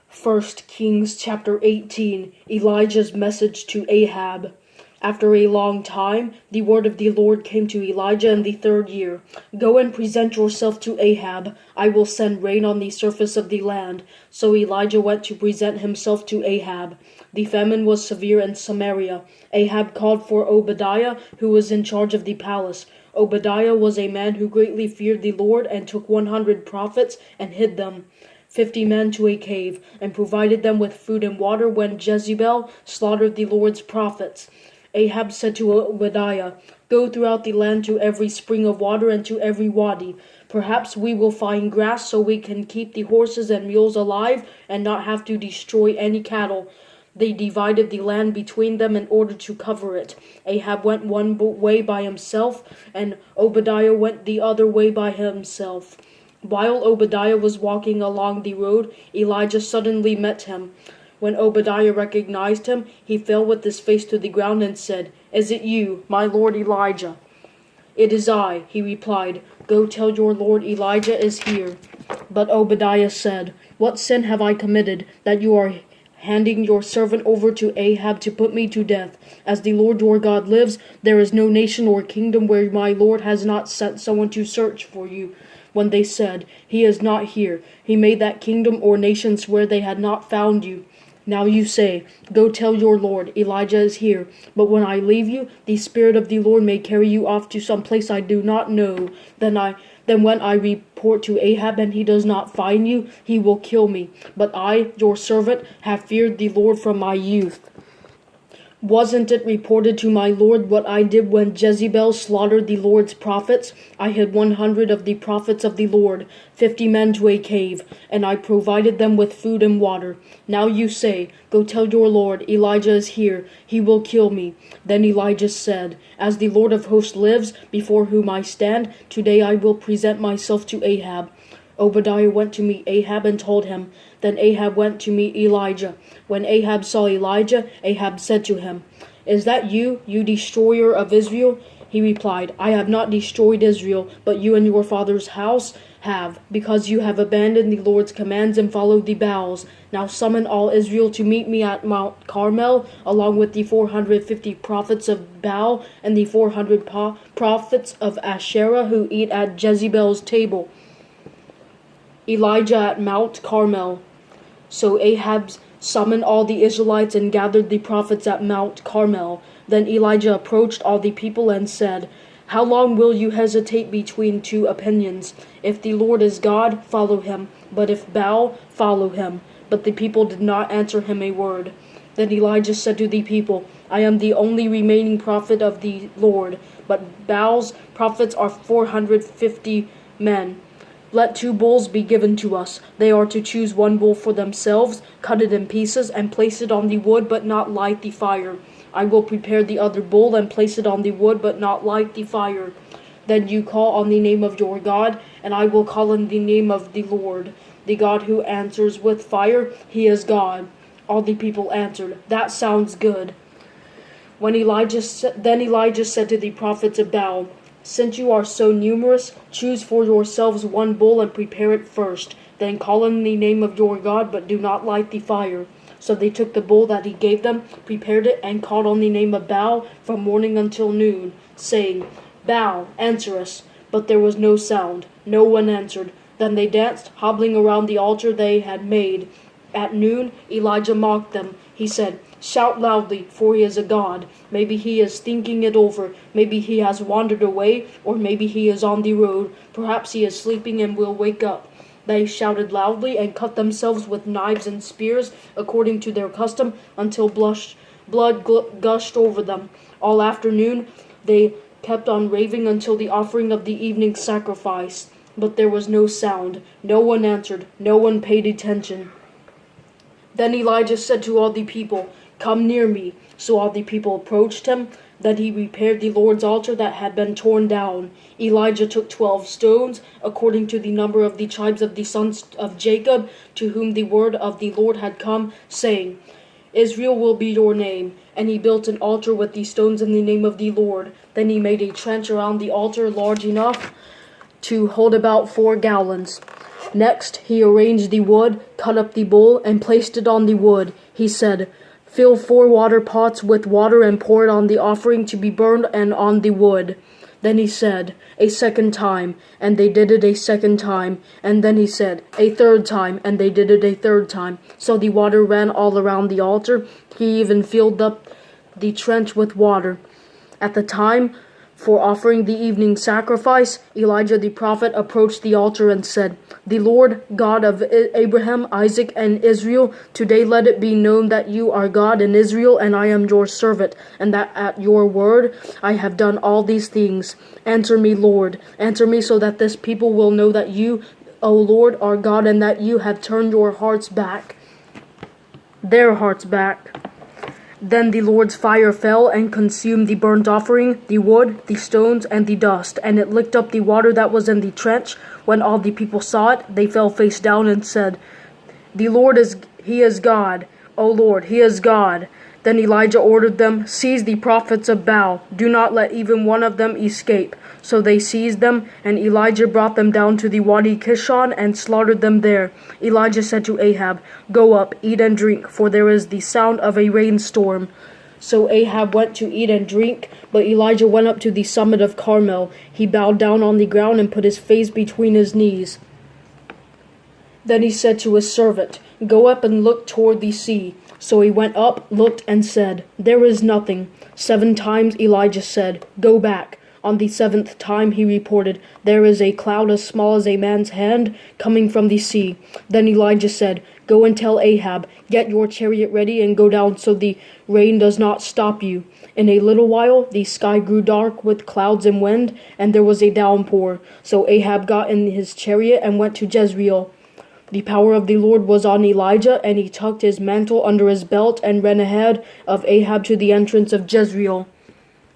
First Kings chapter 18, Elijah's message to Ahab. After a long time, the word of the Lord came to Elijah in the 3rd year. Go and present yourself to Ahab. I will send rain on the surface of the land. So Elijah went to present himself to Ahab. The famine was severe in Samaria. Ahab called for Obadiah, who was in charge of the palace. Obadiah was a man who greatly feared the Lord and took 100 prophets and hid them. 50 men to a cave, and provided them with food and water when Jezebel slaughtered the Lord's prophets. Ahab said to Obadiah, Go throughout the land to every spring of water and to every wadi. Perhaps we will find grass so we can keep the horses and mules alive and not have to destroy any cattle. They divided the land between them in order to cover it. Ahab went one way by himself, and Obadiah went the other way by himself. While Obadiah was walking along the road, Elijah suddenly met him. When Obadiah recognized him, he fell with his face to the ground and said, Is it you, my lord Elijah? It is I, he replied. Go tell your lord Elijah is here. But Obadiah said, What sin have I committed, that you are handing your servant over to Ahab to put me to death? As the Lord your God lives, there is no nation or kingdom where my lord has not sent someone to search for you. When they said, He is not here, he made that kingdom or nation swear they had not found you. Now you say, Go tell your Lord, Elijah is here. But when I leave you, the Spirit of the Lord may carry you off to some place I do not know. Then when I report to Ahab and he does not find you, he will kill me. But I, your servant, have feared the Lord from my youth. Wasn't it reported to my lord what I did when Jezebel slaughtered the Lord's prophets? I hid 100 of the prophets of the Lord, 50 men to a cave, and I provided them with food and water. Now you say, Go tell your lord, Elijah is here, he will kill me. Then Elijah said, As the Lord of hosts lives, before whom I stand, today I will present myself to Ahab. Obadiah went to meet Ahab and told him. Then Ahab went to meet Elijah. When Ahab saw Elijah, Ahab said to him, Is that you, you destroyer of Israel? He replied, I have not destroyed Israel, but you and your father's house have, because you have abandoned the Lord's commands and followed the Baals. Now summon all Israel to meet me at Mount Carmel, along with the 450 prophets of Baal and the 400 prophets of Asherah who eat at Jezebel's table. Elijah at Mount Carmel. So Ahab summoned all the Israelites and gathered the prophets at Mount Carmel. Then Elijah approached all the people and said, How long will you hesitate between two opinions? If the Lord is God, follow him, but if Baal, follow him. But the people did not answer him a word. Then Elijah said to the people, I am the only remaining prophet of the Lord, but Baal's prophets are 450 men. Let 2 bulls be given to us. They are to choose 1 bull for themselves, cut it in pieces, and place it on the wood, but not light the fire. I will prepare the other bull and place it on the wood, but not light the fire. Then you call on the name of your God, and I will call on the name of the Lord. The God who answers with fire, he is God. All the people answered, That sounds good. Then Elijah said to the prophets of Baal, Since you are so numerous, choose for yourselves 1 bull and prepare it first. Then call on the name of your God, but do not light the fire. So they took the bull that he gave them, prepared it, and called on the name of Baal from morning until noon, saying, Baal, answer us. But there was no sound. No one answered. Then they danced, hobbling around the altar they had made. At noon, Elijah mocked them. He said, Shout loudly, for he is a god. Maybe he is thinking it over. Maybe he has wandered away, or maybe he is on the road. Perhaps he is sleeping and will wake up. They shouted loudly and cut themselves with knives and spears, according to their custom, until blood gushed over them. All afternoon they kept on raving until the offering of the evening sacrifice. But there was no sound. No one answered. No one paid attention. Then Elijah said to all the people, Come near me. So all the people approached him. Then he repaired the Lord's altar that had been torn down. Elijah took 12 stones, according to the number of the tribes of the sons of Jacob, to whom the word of the Lord had come, saying, Israel will be your name. And he built an altar with these stones in the name of the Lord. Then he made a trench around the altar large enough to hold about 4 gallons. Next, he arranged the wood, cut up the bowl, and placed it on the wood. He said, "Fill 4 water pots with water and pour it on the offering to be burned and on the wood." Then he said, "A second time," and they did it a second time. And then he said, "A third time," and they did it a third time. So the water ran all around the altar. He even filled up the trench with water. At the time for offering the evening sacrifice, Elijah the prophet approached the altar and said, "The Lord God of Abraham, Isaac, and Israel, today let it be known that you are God in Israel, and I am your servant, and that at your word I have done all these things. Answer me, Lord. Answer me so that this people will know that you, O Lord, are God, and that you have turned their hearts back." Then the Lord's fire fell and consumed the burnt offering, the wood, the stones, and the dust, and it licked up the water that was in the trench. When all the people saw it, they fell face down and said, "The Lord He is God. O Lord, He is God." Then Elijah ordered them, "Seize the prophets of Baal. Do not let even one of them escape." So they seized them, and Elijah brought them down to the Wadi Kishon and slaughtered them there. Elijah said to Ahab, "Go up, eat and drink, for there is the sound of a rainstorm." So Ahab went to eat and drink, but Elijah went up to the summit of Carmel. He bowed down on the ground and put his face between his knees. Then he said to his servant, "Go up and look toward the sea." So he went up, looked, and said, "There is nothing." 7 times Elijah said, "Go back." On the 7th time he reported, "There is a cloud as small as a man's hand coming from the sea." Then Elijah said, "Go and tell Ahab, get your chariot ready and go down so the rain does not stop you." In a little while the sky grew dark with clouds and wind, and there was a downpour. So Ahab got in his chariot and went to Jezreel. The power of the Lord was on Elijah, and he tucked his mantle under his belt and ran ahead of Ahab to the entrance of Jezreel.